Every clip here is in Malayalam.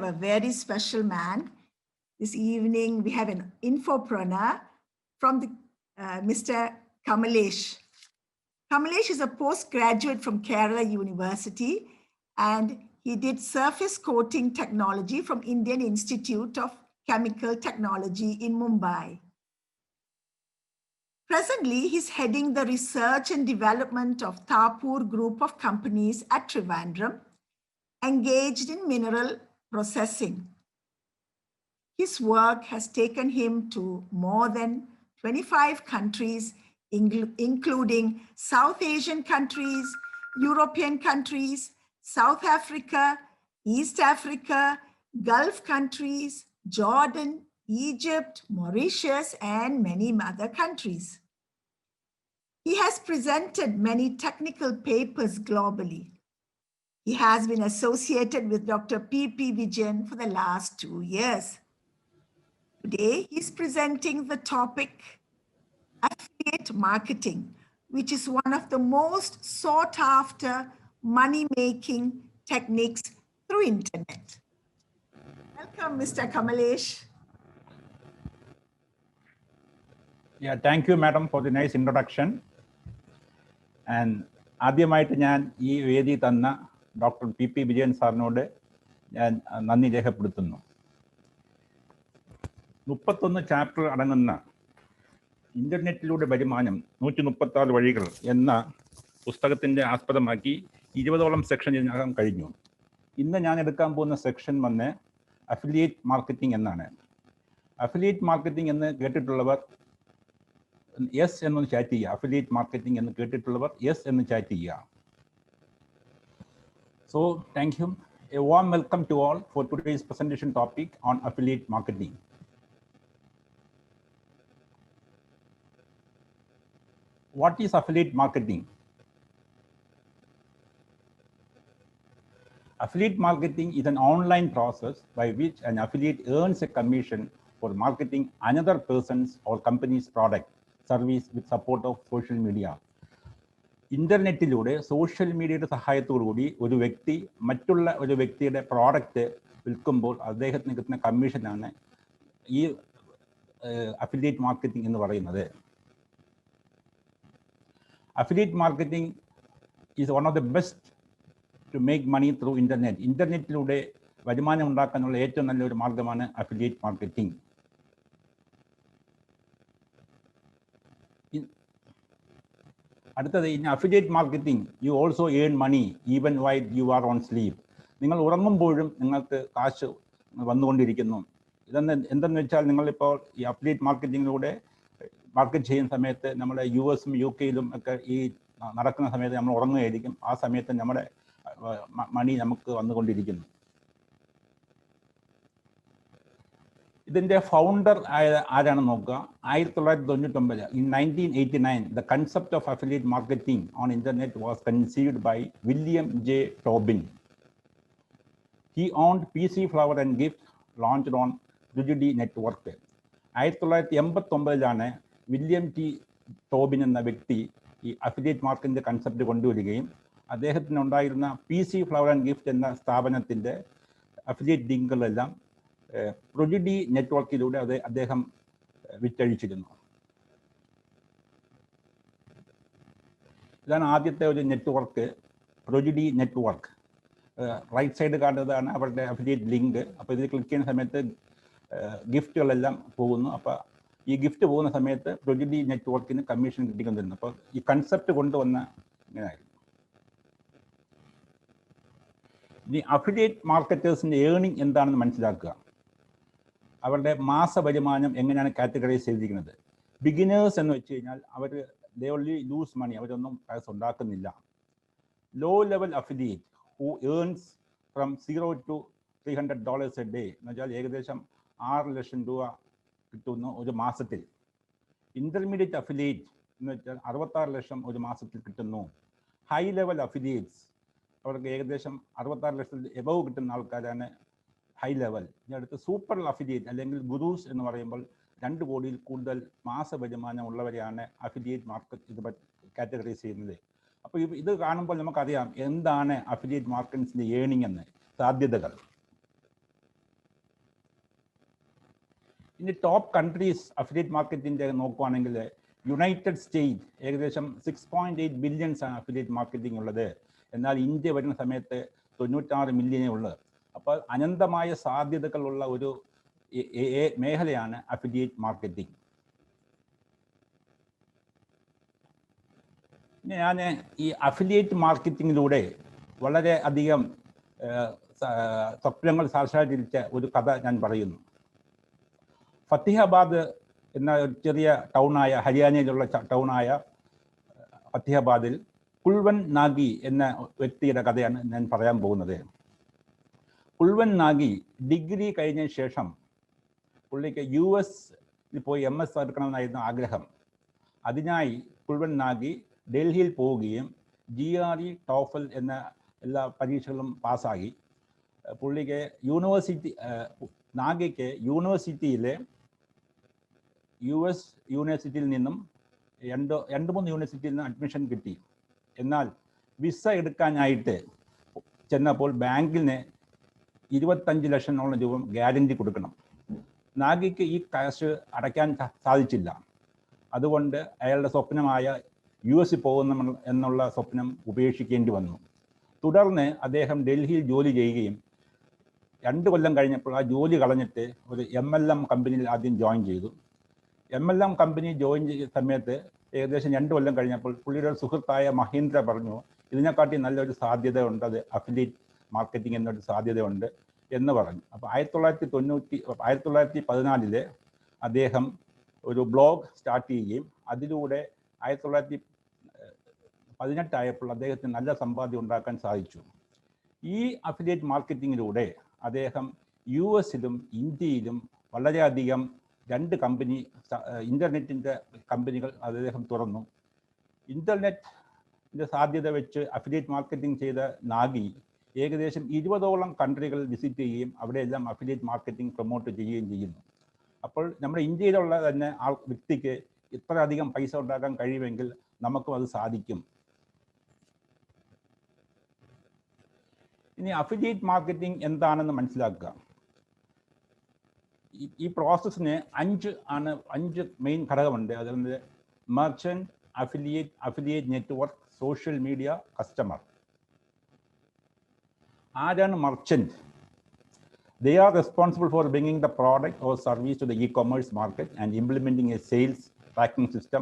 a very special man. This evening, we have an infopreneur from Mr. Kamalesh. Kamalesh is a postgraduate from Kerala University, and he did surface coating technology from Indian Institute of Chemical Technology in Mumbai. Presently, he's heading the research and development of Thapur group of companies at Trivandrum, engaged in mineral processing. His work has taken him to more than 25 countries, including South Asian countries, European countries, South Africa, East Africa, Gulf countries, Jordan, Egypt, Mauritius, and many other countries. He has presented many technical papers globally. He has been associated with Dr. P.P. Vijayan for the last 2 years. Today, he's presenting the topic affiliate marketing, which is one of the most sought after money-making techniques through internet. Welcome, Mr. Kamalesh. Yeah, thank you, madam, for the nice introduction. And ആദ്യമായിട്ട് ഞാൻ ഈ വേദി തന്ന ഡോക്ടർ പി വിജയൻ സാറിനോട് ഞാൻ നന്ദി രേഖപ്പെടുത്തുന്നു. 31 ചാപ്റ്റർ അടങ്ങുന്ന ഇന്റർനെറ്റിലൂടെ വരുമാനം 136 വഴികൾ എന്ന പുസ്തകത്തിന്റെ ആസ്പദമാക്കി 20ഓളം സെക്ഷൻ ഇതിനകം കഴിഞ്ഞു. ഇന്ന് ഞാൻ എടുക്കാൻ പോകുന്ന സെക്ഷൻ വന്ന് അഫിലിയേറ്റ് മാർക്കറ്റിംഗ് എന്നാണ്. അഫിലിയേറ്റ് മാർക്കറ്റിംഗ് എന്ന് കേട്ടിട്ടുള്ളവർ യെസ് എന്നൊന്ന് ചാറ്റ് ചെയ്യുക. അഫിലിയേറ്റ് മാർക്കറ്റിംഗ് എന്ന് കേട്ടിട്ടുള്ളവർ യെസ് എന്ന് ചാറ്റ് ചെയ്യുക. So thank you. A warm welcome to all for today's presentation topic on affiliate marketing. What is affiliate marketing? Affiliate marketing is an online process by which an affiliate earns a commission for marketing another person's or company's product, service with support of social media. ഇന്റർനെറ്റിലൂടെ സോഷ്യൽ മീഡിയയുടെ സഹായത്തോടുകൂടി ഒരു വ്യക്തി മറ്റുള്ള ഒരു വ്യക്തിയുടെ പ്രോഡക്റ്റ് വിൽക്കുമ്പോൾ അദ്ദേഹത്തിന് കിട്ടുന്ന കമ്മീഷനാണ് ഈ അഫിലിയേറ്റ് മാർക്കറ്റിംഗ് എന്ന് പറയുന്നത്. Affiliate marketing is one of the best to make money through internet. ഇന്റർനെറ്റിലൂടെ വരുമാനം ഉണ്ടാക്കാനുള്ള ഏറ്റവും നല്ലൊരു മാർഗമാണ് അഫിലിയേറ്റ് മാർക്കറ്റിംഗ്. അടുത്തത്, in affiliate marketing you also earn money even while you are on sleep. നിങ്ങൾ ഉറങ്ങുമ്പോഴും നിങ്ങൾക്ക് കാശ് വന്നുകൊണ്ടിരിക്കുന്നു. എന്തെന്ന് വെച്ചാൽ, നിങ്ങളിപ്പോൾ ഈ അഫിലിയേറ്റ് മാർക്കറ്റിങ്ങിലൂടെ മാർക്കറ്റ് ചെയ്യുന്ന സമയത്ത് നമ്മുടെ US-ഉം UK-യിലും ഒക്കെ ഈ നടക്കുന്ന സമയത്ത് നമ്മൾ ഉറങ്ങുകയായിരിക്കും. ആ സമയത്ത് നമ്മുടെ മണി നമുക്ക് വന്നുകൊണ്ടിരിക്കുന്നു. ഇതിൻ്റെ ഫൗണ്ടർ ആരാണെന്ന് നോക്കുക. 1999, in 1989, the concept of affiliate marketing on internet was conceived by William J. Tobin. He owned PC Flower and Gift, launched on Prodigy Network. 1989 William T Tobin എന്ന വ്യക്തി ഈ അഫിലിയേറ്റ് മാർക്കറ്റിന്റെ കൺസെപ്റ്റ് കൊണ്ടുവരികയും അദ്ദേഹത്തിനുണ്ടായിരുന്ന PC Flower and Gift എന്ന സ്ഥാപനത്തിന്റെ അഫിലിയേറ്റ് ലിങ്കുകളെല്ലാം പ്രൊജിഡി നെറ്റ്വർക്കിലൂടെ അദ്ദേഹം വിറ്റഴിച്ചിരുന്നു. ഇതാണ് ആദ്യത്തെ ഒരു നെറ്റ്വർക്ക്, പ്രൊജിഡി നെറ്റ്വർക്ക്. റൈറ്റ് സൈഡ് കാണുന്നതാണ് അവരുടെ അഫിലിയേറ്റ് ലിങ്ക്. അപ്പോൾ ഇതിൽ ക്ലിക്ക് ചെയ്യുന്ന സമയത്ത് ഗിഫ്റ്റുകളെല്ലാം പോകുന്നു. അപ്പോൾ ഈ ഗിഫ്റ്റ് പോകുന്ന സമയത്ത് പ്രൊജിഡി നെറ്റ്വർക്കിന് കമ്മീഷൻ കിട്ടിക്കൊണ്ടിരുന്നു. അപ്പോൾ ഈ കൺസെപ്റ്റ് കൊണ്ടുവന്ന ഇങ്ങനെയായിരുന്നു. ഇനി അഫിലിയേറ്റ് മാർക്കറ്റേഴ്സിൻ്റെ ഏണിംഗ് എന്താണെന്ന് മനസ്സിലാക്കുക. അവരുടെ മാസ വരുമാനം എങ്ങനെയാണ് കാറ്റഗറൈസ് ചെയ്തിരിക്കുന്നത്. ബിഗിനേഴ്സ് എന്ന് വെച്ച് കഴിഞ്ഞാൽ അവർ ദേ ഓൺലി ലൂസ് മണി, അവരൊന്നും കാശ് ഉണ്ടാക്കുന്നില്ല. Low level affiliate who earns from $0 to $300 a day എന്ന് വെച്ചാൽ ഏകദേശം 6 ലക്ഷം രൂപ കിട്ടുന്നു ഒരു മാസത്തിൽ. ഇന്റർമീഡിയറ്റ് അഫിലിയേറ്റ് എന്ന് വെച്ചാൽ 66 ലക്ഷം ഒരു മാസത്തിൽ കിട്ടുന്നു. ഹൈ ലെവൽ അഫിലിയേറ്റ്സ് അവർക്ക് ഏകദേശം 66 ലക്ഷത്തിൽ എബവ് കിട്ടുന്ന ആൾക്കാരാണ് ഹൈ ലെവൽ. ഇതിനടുത്ത് സൂപ്പർ അഫിലിയേറ്റ് അല്ലെങ്കിൽ ഗുരൂസ് എന്ന് പറയുമ്പോൾ 2 കോടിയിൽ കൂടുതൽ മാസ വരുമാനം ഉള്ളവരെയാണ് അഫിലിയേറ്റ് മാർക്കറ്റ് ഇത് കാറ്റഗറൈസ് ചെയ്യുന്നത്. അപ്പോൾ ഇത് കാണുമ്പോൾ നമുക്കറിയാം എന്താണ് അഫിലിയേറ്റ് മാർക്കറ്റിൻ്റെ ഏണിംഗ് എന്ന്. സാധ്യതകൾ. ഇനി ടോപ്പ് കൺട്രീസ് അഫിലിയേറ്റ് മാർക്കറ്റിൻ്റെ നോക്കുവാണെങ്കിൽ യുണൈറ്റഡ് സ്റ്റേറ്റ് ഏകദേശം 6.8 ബില്യൺസ് ആണ് അഫിലിയേറ്റ് മാർക്കറ്റിംഗ് ഉള്ളത്. എന്നാൽ ഇന്ത്യ വരുന്ന സമയത്ത് 96 മില്യനേ ഉള്ളൂ. അപ്പോൾ അനന്തമായ സാധ്യതകളുള്ള ഒരു മേഖലയാണ് അഫിലിയേറ്റ് മാർക്കറ്റിംഗ്. ഞാൻ ഈ അഫിലിയേറ്റ് മാർക്കറ്റിങ്ങിലൂടെ വളരെ അധികം സ്വപ്നങ്ങൾ സാക്ഷാത്കരിച്ച ഒരു കഥ ഞാൻ പറയുന്നു. ഫത്തിഹാബാദ് എന്ന ഒരു ചെറിയ ടൗണായ ഹരിയാനയിലുള്ള ടൗണായ ഫത്തിഹാബാദിൽ കുൽവൻ നാഗി എന്ന വ്യക്തിയുടെ കഥയാണ് ഞാൻ പറയാൻ പോകുന്നത്. കുൽവൻ നാഗി ഡിഗ്രി കഴിഞ്ഞ ശേഷം പുള്ളിക്ക് US പോയി MS എടുക്കണമെന്നായിരുന്നു ആഗ്രഹം. അതിനായി കുൽവൻ നാഗി ഡൽഹിയിൽ പോവുകയും GRE TOEFL എന്ന എല്ലാ പരീക്ഷകളും പാസ്സാക്കി. പുള്ളിക്ക് നാഗിക്ക് യൂണിവേഴ്സിറ്റിയിലെ US യൂണിവേഴ്സിറ്റിയിൽ നിന്നും രണ്ട് മൂന്ന് യൂണിവേഴ്സിറ്റിയിൽ നിന്ന് അഡ്മിഷൻ കിട്ടി. എന്നാൽ വിസ എടുക്കാനായിട്ട് ചെന്നപ്പോൾ ബാങ്കിന് 25 ലക്ഷത്തോളം രൂപ ഗ്യാരണ്ടി കൊടുക്കണം. നാഗിക്ക് ഈ കാശ് അടയ്ക്കാൻ സാധിച്ചില്ല. അതുകൊണ്ട് അയാളുടെ സ്വപ്നമായ US പോകുന്ന എന്നുള്ള സ്വപ്നം ഉപേക്ഷിക്കേണ്ടി വന്നു. തുടർന്ന് അദ്ദേഹം ഡൽഹിയിൽ ജോലി ചെയ്യുകയും 2 കൊല്ലം കഴിഞ്ഞപ്പോൾ ആ ജോലി കളഞ്ഞിട്ട് ഒരു MLM കമ്പനിയിൽ ആദ്യം ജോയിൻ ചെയ്തു. MLM കമ്പനി ജോയിൻ ചെയ്ത സമയത്ത് ഏകദേശം 2 കൊല്ലം കഴിഞ്ഞപ്പോൾ പുള്ളിയുടെ സുഹൃത്തായ മഹീന്ദ്ര പറഞ്ഞു, ഇതിനെക്കാട്ടി നല്ലൊരു സാധ്യത ഉണ്ട്, അത് അഫിലിയേറ്റ് മാർക്കറ്റിംഗ് എന്നൊരു സാധ്യതയുണ്ട് എന്ന് പറഞ്ഞു. അപ്പോൾ 1914 അദ്ദേഹം ഒരു ബ്ലോഗ് സ്റ്റാർട്ട് ചെയ്യുകയും അതിലൂടെ 1918 ആയപ്പോൾ അദ്ദേഹത്തിന് നല്ല സമ്പാദ്യം ഉണ്ടാക്കാൻ സാധിച്ചു. ഈ അഫിലിയേറ്റ് മാർക്കറ്റിങ്ങിലൂടെ അദ്ദേഹം US-ലും ഇന്ത്യയിലും വളരെയധികം 2 കമ്പനി ഇൻ്റർനെറ്റിൻ്റെ കമ്പനികൾ അദ്ദേഹം തുറന്നു. ഇൻ്റർനെറ്റിൻ്റെ സാധ്യത വെച്ച് അഫിലിയേറ്റ് മാർക്കറ്റിംഗ് ചെയ്ത നാഗി ഏകദേശം 20ഓളം കൺട്രികൾ വിസിറ്റ് ചെയ്യുകയും അവിടെയെല്ലാം അഫിലിയേറ്റ് മാർക്കറ്റിംഗ് പ്രൊമോട്ട് ചെയ്യുകയും ചെയ്യുന്നു. അപ്പോൾ നമ്മുടെ ഇന്ത്യയിലുള്ള തന്നെ വ്യക്തിക്ക് ഇത്രയധികം പൈസ ഉണ്ടാക്കാൻ കഴിയുമെങ്കിൽ നമുക്കും അത് സാധിക്കും. ഇനി അഫിലിയേറ്റ് മാർക്കറ്റിംഗ് എന്താണെന്ന് മനസ്സിലാക്കുക. ഈ പ്രോസസ്സിന് 5 മെയിൻ ഘടകമുണ്ട്. അതുകൊണ്ട് merchant, affiliate network, social media, customer. ആരാണ് merchant? They are responsible for bringing the product or service to the e-commerce market and implementing a sales tracking system,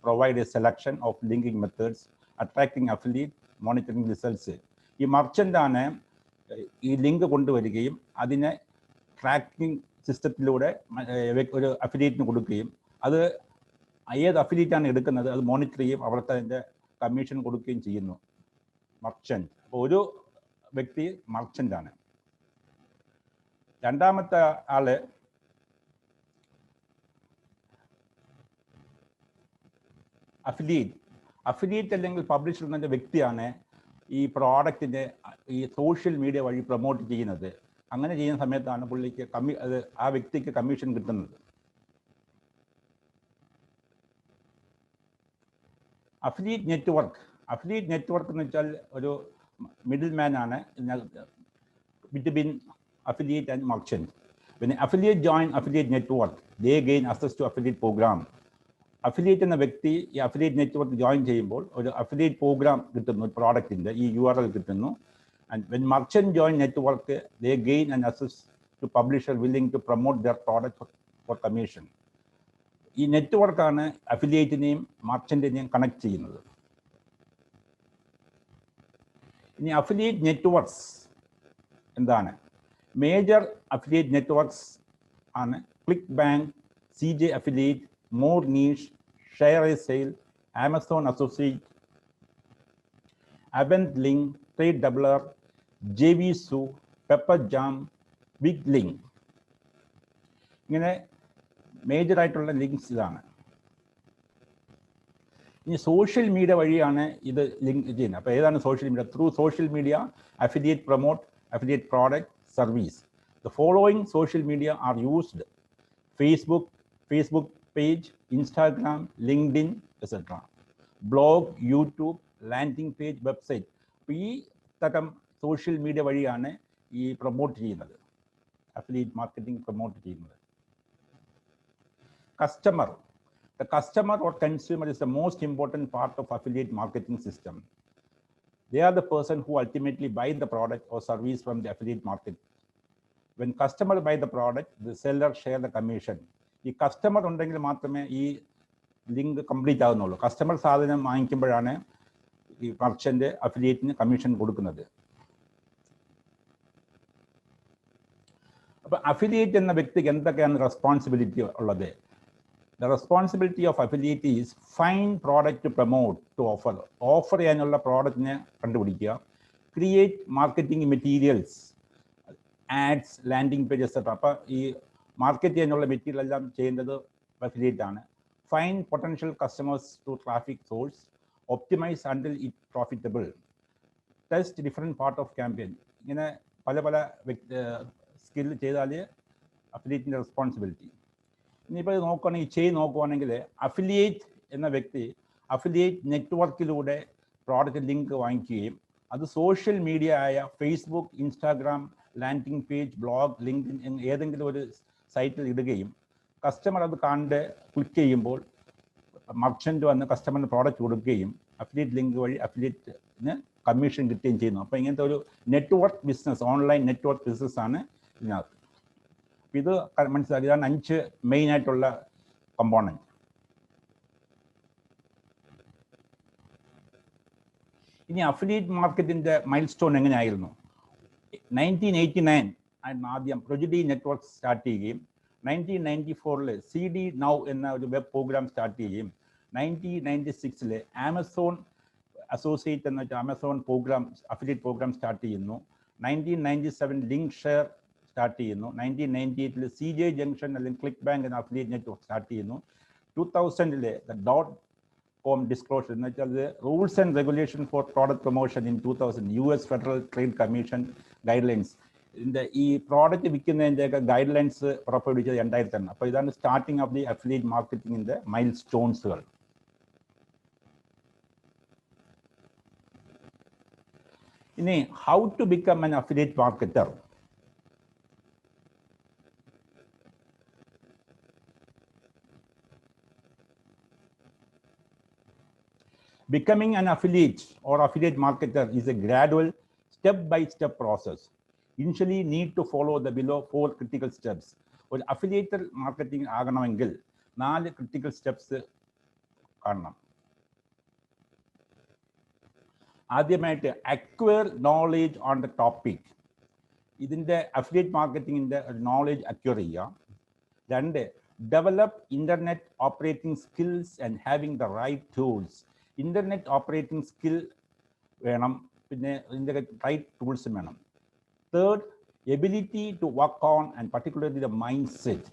provide a selection of linking methods, attracting affiliate, monitoring results. ഈ മർച്ചൻ്റ് ആണ് ഈ ലിങ്ക് കൊണ്ടുവരികയും അതിനെ ട്രാക്കിംഗ് സിസ്റ്റത്തിലൂടെ ഒരു അഫിലിയേറ്റിന് കൊടുക്കുകയും അത് ഏത് അഫിലിയേറ്റാണ് എടുക്കുന്നത് അത് മോണിറ്റർ ചെയ്യും, അവർക്ക് അതിൻ്റെ കമ്മീഷൻ കൊടുക്കുകയും ചെയ്യുന്നു. മർച്ചൻ്റ്. അപ്പോൾ ഒരു വ്യക്തി മർച്ചൻ്റ് ആണ്. രണ്ടാമത്തെ ആള് അഫിലിയേറ്റ് അല്ലെങ്കിൽ പബ്ലിഷർ എന്ന വ്യക്തിയാണ് ഈ പ്രോഡക്റ്റിൻ്റെ ഈ സോഷ്യൽ മീഡിയ വഴി പ്രൊമോട്ട് ചെയ്യുന്നത്. അങ്ങനെ ചെയ്യുന്ന സമയത്താണ് പുള്ളിക്ക് ആ വ്യക്തിക്ക് കമ്മീഷൻ കിട്ടുന്നത്. അഫിലിയേറ്റ് നെറ്റ്വർക്ക് എന്ന് വെച്ചാൽ ഒരു മിഡിൽ മാൻ ആണ് between affiliate and merchant. When an affiliate join affiliate network, they gain access to affiliate program. Affiliate എന്ന വ്യക്തി ഈ അഫിലിയേറ്റ് നെറ്റ്വർക്ക് ജോയിൻ ചെയ്യുമ്പോൾ ഒരു അഫിലിയേറ്റ് പ്രോഗ്രാം കിട്ടുന്നു, ഒരു പ്രോഡക്റ്റിൻ്റെ ഈ URL കിട്ടുന്നു. And when merchant join network, they gain an access to publisher willing to promote their product for commission. ഈ നെറ്റ്വർക്കാണ് അഫിലിയേറ്റിനെയും മർച്ചൻറ്റിനെയും കണക്ട് ചെയ്യുന്നത്. ഇനി അഫിലിയേറ്റ് നെറ്റ്വർക്ക്സ് എന്താണ്? മേജർ അഫിലിയേറ്റ് നെറ്റ്വർക്ക്സ് ആണ് click bank, CJ affiliate, more niche, share a sale, Amazon associate, AvantLink, trade doubler, JVSU, pepper jam, big link. ഇങ്ങനെ മേജറായിട്ടുള്ള ലിങ്ക്സ് ഇതാണ്. ഇനി സോഷ്യൽ മീഡിയ വഴിയാണ് ഇത് ലിങ്ക് ചെയ്യുന്നത്. അപ്പോൾ ഏതാണ് social media? Through social media affiliate promote affiliate product service. The following social media are used: Facebook page, Instagram, LinkedIn, etc. Blog, YouTube, landing page, website. ഈ തരം സോഷ്യൽ മീഡിയ വഴിയാണ് ഈ പ്രൊമോട്ട് ചെയ്യുന്നത്, അഫിലിയേറ്റ് മാർക്കറ്റിംഗ് പ്രൊമോട്ട് ചെയ്യുന്നത്. customer. The customer or consumer is the most important part of affiliate marketing system. They are the person who ultimately buy the product or service from the affiliate market. When customer buy the product, the seller share the commission. The customer ഉണ്ടെങ്കിൽ മാത്രമേ ഈ ലിങ്ക് കംപ്ലീറ്റ് ആകുന്നുള്ളൂ. കസ്റ്റമർ സാധനം വാങ്ങിക്കുമ്പോഴാണ് ഈ മർച്ചന്റ് അഫിലിയേറ്റിന് കമ്മീഷൻ കൊടുക്കുന്നത്. അപ്പൊ അഫിലിയേറ്റ് എന്ന വ്യക്തിക്ക് എന്തൊക്കെയാണ് റെസ്പോൺസിബിലിറ്റി ഉള്ളത്? The responsibility of affiliate is find product to promote, to offer. Offer ചെയ്യാനുള്ള പ്രോഡക്റ്റിനെ കണ്ടുപിടിക്കുക, create marketing materials, ads, landing pages, etc. അപ്പോൾ ഈ മാർക്കറ്റ് ചെയ്യാനുള്ള മെറ്റീരിയൽ എല്ലാം ചെയ്യേണ്ടത് അഫിലിയേറ്റ് ആണ്. Find potential customers to traffic source, optimize until it profitable, test different part of campaign. ഇങ്ങനെ പല പല സ്കിൽ ചെയ്താൽ അഫിലിയേറ്റിൻ്റെ റെസ്പോൺസിബിലിറ്റി. ഇനിയിപ്പോൾ നോക്കുകയാണെങ്കിൽ അഫിലിയേറ്റ് എന്ന വ്യക്തി അഫിലിയേറ്റ് നെറ്റ്വർക്കിലൂടെ പ്രോഡക്റ്റ് ലിങ്ക് വാങ്ങിക്കുകയും അത് സോഷ്യൽ മീഡിയ ആയ Facebook, Instagram, landing page, blog, LinkedIn ഏതെങ്കിലും ഒരു സൈറ്റിൽ ഇടുകയും കസ്റ്റമർ അത് കണ്ട് ക്ലിക്ക് ചെയ്യുമ്പോൾ മർച്ചൻ്റ് വന്ന് കസ്റ്റമറിന് പ്രോഡക്റ്റ് കൊടുക്കുകയും അഫിലിയേറ്റ് ലിങ്ക് വഴി അഫിലിയേറ്റിന് കമ്മീഷൻ കിട്ടുകയും ചെയ്യുന്നു. അപ്പോൾ ഇങ്ങനത്തെ ഒരു നെറ്റ്വർക്ക് ബിസിനസ്, ഓൺലൈൻ നെറ്റ്വർക്ക് ബിസിനസ്സാണ് ഇതിനകത്ത്. ഇത് മനസ്സിലാക്കി, ഇതാണ് 5 മെയിൻ ആയിട്ടുള്ള കമ്പോണൻറ്റ്. ഇനി അഫിലിയേറ്റ് മാർക്കറ്റിൻ്റെ മൈൽ സ്റ്റോൺ എങ്ങനെയായിരുന്നു? 1989 ആദ്യം പ്രൊജഡി നെറ്റ്വർക്ക് സ്റ്റാർട്ട് ചെയ്യുകയും 1994 CD Now എന്ന ഒരു വെബ് പ്രോഗ്രാം സ്റ്റാർട്ട് ചെയ്യുകയും 1996 ആമസോൺ അസോസിയേറ്റ് എന്ന Amazon program, affiliate program start ചെയ്യുന്നു. 1997 ലിങ്ക് ഷെയർ സ്റ്റാർട്ട് ചെയ്യുന്നു. 1998 CJ ജംഗ്ഷൻ അല്ലെങ്കിൽ ക്ലിക്ക് ബാങ്ക് എന്ന അഫിലിയേറ്റ് നെറ്റ്വർക്ക് സ്റ്റാർട്ട് ചെയ്യുന്നു. 2000 .com ഡിസ്ക്ലോഷർ എന്ന് വെച്ചാൽ rules and regulation for product promotion in 2000 US Federal Trade Commission guidelines. ഇതിൻ്റെ ഈ പ്രോഡക്റ്റ് വിൽക്കുന്നതിൻ്റെയൊക്കെ ഗൈഡ് ലൈൻസ് പുറപ്പെടുവിച്ചത് 2000. അപ്പോൾ ഇതാണ് സ്റ്റാർട്ടിങ് ഓഫ് ദി അഫിലിയേറ്റ് മാർക്കറ്റിംഗിൻ്റെ മൈൽ സ്റ്റോൺസുകൾ. ഇനി how to become an affiliate marketer. Becoming an affiliate or affiliate marketer is a gradual, step-by-step process. Initially, need to follow the below 4 critical steps. ഒരു അഫിലിയേറ്റർ മാർക്കറ്റിംഗ് ആകണമെങ്കിൽ 4 ക്രിട്ടിക്കൽ സ്റ്റെപ്സ് കാണണം. ആദ്യമായിട്ട് acquire knowledge on the topic. ഇതിൻ്റെ അഫിലിയേറ്റ് മാർക്കറ്റിംഗിൻ്റെ നോളേജ് അക്വയർ ചെയ്യുക. 2, develop internet operating skills and having the right tools. Internet operating skill വേണം, പിന്നെ ഇതിൻ്റെ റൈറ്റ് ടൂൾസും വേണം. 3, ability to work on and particularly the mind set.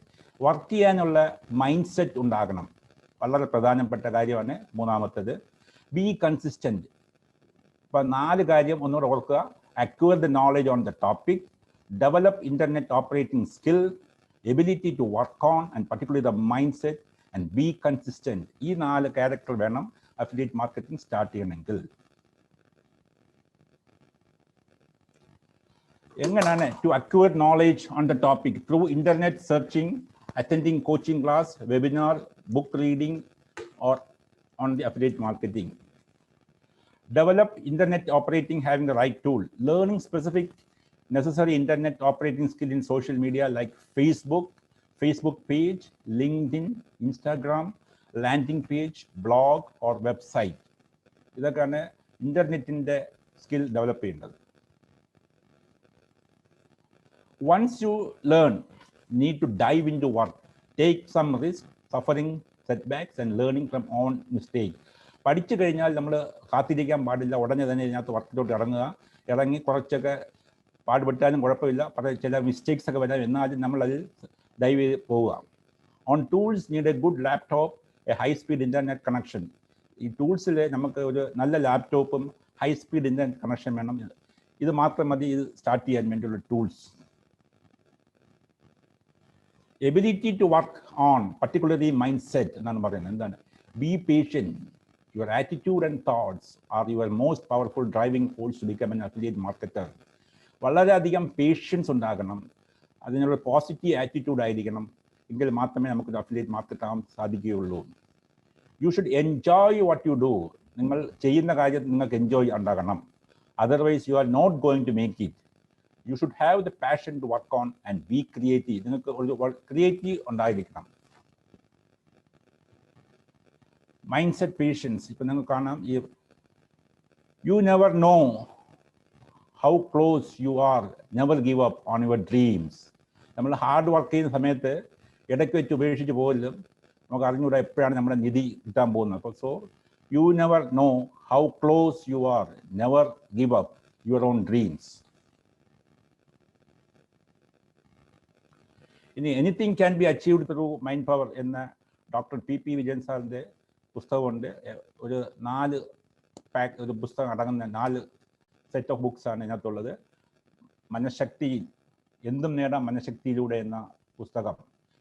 Work ചെയ്യാനുള്ള മൈൻഡ് സെറ്റ് ഉണ്ടാകണം, വളരെ പ്രധാനപ്പെട്ട കാര്യമാണ്. 3, ബി കൺസിസ്റ്റൻറ്റ്. ഇപ്പം 4 കാര്യം ഒന്നുകൂടെ ഓർക്കുക. Acquire the knowledge on the topic, develop internet operating skill, ability to work on and particularly the mind set and be consistent. ഈ 4 ക്യാരക്ടർ വേണം അഫിലിയേറ്റ് മാർക്കറ്റിംഗ് സ്റ്റാർട്ട് ചെയ്യണമെങ്കിൽ. എങ്ങനെയാണ് to acquire knowledge on the topic? Through internet searching, attending coaching class, webinar, book reading or on the affiliate marketing. Develop internet operating having the right tool. Learning specific necessary internet operating skill in social media like Facebook page, LinkedIn, Instagram, landing page, blog or website. ഇതൊക്കെയാണ് ഇന്റർനെറ്റിന്റെ സ്കിൽ ഡെവലപ്പ് ചെയ്യേണ്ടത്. Once you learn, need to dive into work, take some risk, suffering setbacks and learning from own mistake. പഠിച്ചു കഴിഞ്ഞാൽ നമ്മൾ കാത്തിരിക്കാൻ പാടില്ല, ഉടനെ തന്നെ ഇതിനകത്ത് വർക്കിലോട്ട് ഇറങ്ങി കുറച്ചൊക്കെ പാടുപെട്ടാലും കുഴപ്പമില്ല, ചില മിസ്റ്റേക്സ് ഒക്കെ വരാം, എന്നാലും നമ്മളതിൽ ഡൈവ് ചെയ്ത് പോവുക. On tools need A good laptop, A high speed internet connection. ഈ ടൂൾസിൽ നമുക്ക് ഒരു നല്ല ലാപ്ടോപ്പും ഹൈ സ്പീഡ് ഇൻ്റർനെറ്റ് കണക്ഷൻ വേണം. ഇത് മാത്രം മതി ഇത് സ്റ്റാർട്ട് ചെയ്യാൻ വേണ്ടിയുള്ള tools. Ability to work on particularly mind set എന്നാണ് പറയുന്നത്. എന്താണ്? Be patient. Your attitude and thoughts are your most powerful driving force to become an affiliate marketer. വളരെയധികം പേഷ്യൻസ് ഉണ്ടാകണം, അതിനുള്ള പോസിറ്റീവ് ആറ്റിറ്റ്യൂഡ് ആയിരിക്കണം, എങ്കിൽ മാത്രമേ നമുക്ക് അഫിലിയേറ്റ് മാർക്കറ്റ് ആകാൻ സാധിക്കുകയുള്ളൂ. You should enjoy what you do. നിങ്ങൾ ചെയ്യുന്ന കാര്യം നിങ്ങൾക്ക് എൻജോയ് ഉണ്ടാകണം. Otherwise you are not going to make it. You should have the passion to work on and be creative. നിങ്ങൾക്ക് ഒരു ക്രിയേറ്റീവ് ഉണ്ടായിരിക്കണം. Mind set patience. ഇപ്പം നിങ്ങൾക്ക് കാണാം, you never know how close you are, never give up on your dreams. നമ്മൾ ഹാർഡ് വർക്ക് ചെയ്യുന്ന സമയത്ത് ഇടയ്ക്ക് വെച്ച് ഉപേക്ഷിച്ച് പോലും നമുക്ക് അറിഞ്ഞൂടാ എപ്പോഴാണ് നമ്മുടെ നിധി കിട്ടാൻ പോകുന്നത്. അപ്പോൾ so you never know how close you are, never give up your own dreams. ഇനി anything can be achieved through mind power എന്ന ഡോക്ടർ PP വിജയൻ സാറിൻ്റെ പുസ്തകമുണ്ട്. ഒരു 4 ഒരു പുസ്തകം അടങ്ങുന്ന 4 സെറ്റ് ഓഫ് ബുക്സാണ് ഇതിനകത്തുള്ളത്. മനഃശക്തി, എന്തും നേടാം മനഃശക്തിയിലൂടെ എന്ന പുസ്തകം.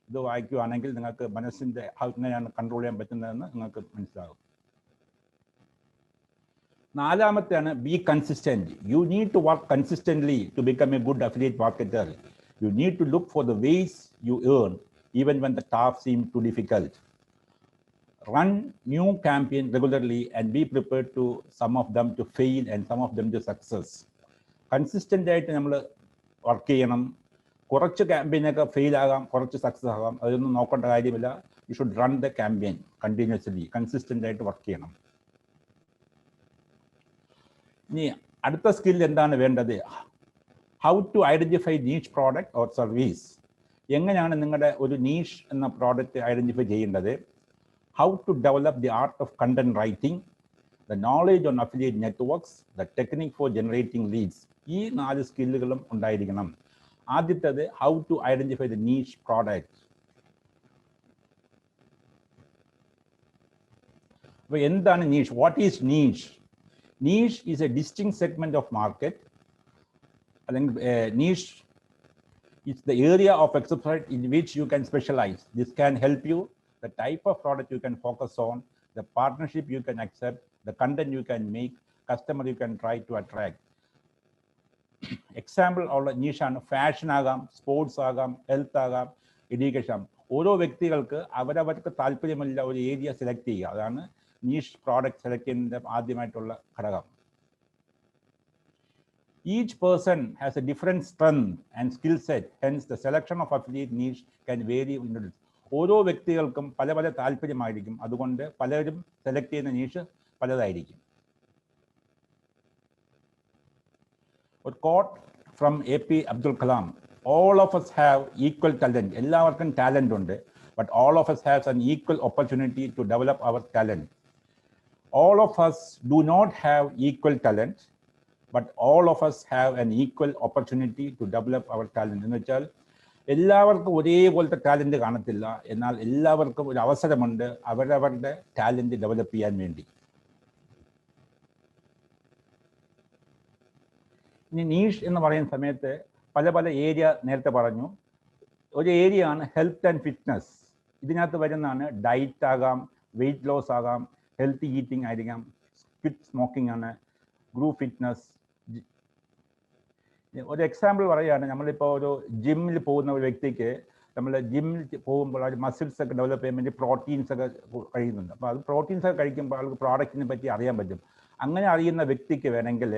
ഇത് വായിക്കുകയാണെങ്കിൽ നിങ്ങൾക്ക് മനസ്സിൻ്റെ എങ്ങനെയാണ് കൺട്രോൾ ചെയ്യാൻ പറ്റുന്നതെന്ന് നിങ്ങൾക്ക് മനസ്സിലാകും. 4-മത്തെയാണ് be consistent. You need to work consistently to become a good affiliate marketer. You need to look for the ways you earn even when the task seem to difficult. Run new campaign regularly and be prepared to some of them to fail and some of them to success. Consistent ആയിട്ട് നമ്മൾ വർക്ക് ചെയ്യണം. കുറച്ച് ക്യാമ്പയിനൊക്കെ ഫെയിൽ ആകാം, കുറച്ച് സക്സസ് ആകാം, അതൊന്നും നോക്കേണ്ട കാര്യമില്ല. You should run the campaign continuously, consistent ആയിട്ട് വർക്ക് ചെയ്യണം. ഇനി അടുത്ത സ്കിൽ എന്താണ് വേണ്ടത്? How to identify niche product or service. എങ്ങനെയാണ് നിങ്ങളുടെ ഒരു നീഷ് എന്ന പ്രോഡക്റ്റ് ഐഡൻറ്റിഫൈ ചെയ്യേണ്ടത്? How to develop the art of content writing, the knowledge on affiliate networks, the technique for generating leads. ഈ 4 സ്കില്ലുകളും ഉണ്ടായിരിക്കണം. ആദ്യത്തേത് how to identify the niche product. അപ്പോൾ എന്താണ് niche? What is niche? Niche is a distinct segment of market. അല്ലെങ്കിൽ niche is the area of expertise in which you can specialize. This can help you the type of product you can focus on, the partnership you can accept, the content you can make, customer you can try to attract. Example ഉള്ള നീഷാണ് ഫാഷൻ ആകാം, സ്പോർട്സ് ആകാം, ഹെൽത്ത് ആകാം, എഡ്യൂക്കേഷൻ. ഓരോ വ്യക്തികൾക്ക് അവരവർക്ക് താല്പര്യമുള്ള ഒരു ഏരിയ സെലക്ട് ചെയ്യുക. അതാണ് നീഷ് പ്രോഡക്റ്റ് സെലക്ട് ചെയ്യുന്നതിൻ്റെ ആദ്യമായിട്ടുള്ള ഘടകം. Each person has a different strength and skill set, hence the selection of affiliate niche can vary in the. ഓരോ വ്യക്തികൾക്കും പല പല താല്പര്യമായിരിക്കും, അതുകൊണ്ട് പലരും സെലക്ട് ചെയ്യുന്ന നീഷ് പലതായിരിക്കും. ഒരു quote from AP Abdul Kalam: all of us have equal talent. എല്ലാവർക്കും ടാലന്റ് ഉണ്ട്, but all of us have an equal opportunity to develop our talent. All of us do not have equal talent, but all of us have an equal opportunity to develop our talent. എന്ന് വെച്ചാൽ എല്ലാവർക്കും ഒരേപോലത്തെ ടാലന്റ് കാണത്തില്ല, എന്നാൽ എല്ലാവർക്കും ഒരു അവസരമുണ്ട് അവരവരുടെ ടാലന്റ് ഡെവലപ്പ് ചെയ്യാൻ വേണ്ടി. ഇനി നീഷ് എന്ന് പറയുന്ന സമയത്ത് പല പല ഏരിയ നേരത്തെ പറഞ്ഞു. ഒരു ഏരിയ ആണ് ഹെൽത്ത് ആൻഡ് ഫിറ്റ്നസ്. ഇതിനകത്ത് വരുന്നതാണ് ഡയറ്റ് ആകാം, വെയിറ്റ് ലോസ് ആകാം, ഹെൽത്തി ഈറ്റിംഗ് ആയിരിക്കാം, ക്വിറ്റ് സ്മോക്കിംഗ് ആണ്, ഗ്രൂപ്പ് ഫിറ്റ്നസ്. ഒരു എക്സാമ്പിൾ പറയുകയാണ്, നമ്മളിപ്പോൾ ഒരു ജിമ്മിൽ പോകുന്ന ഒരു വ്യക്തിക്ക് നമ്മൾ ജിമ്മിൽ പോകുമ്പോൾ അത് മസിൽസ് ഒക്കെ ഡെവലപ്പ് ചെയ്യാൻ വേണ്ടി പ്രോട്ടീൻസ് ഒക്കെ കഴിക്കുന്നുണ്ട്. അപ്പോൾ അത് പ്രോട്ടീൻസ് ഒക്കെ കഴിക്കുമ്പോൾ ആൾക്ക് പ്രോഡക്റ്റിനെ പറ്റി അറിയാൻ പറ്റും. അങ്ങനെ അറിയുന്ന വ്യക്തിക്ക് വേണമെങ്കിൽ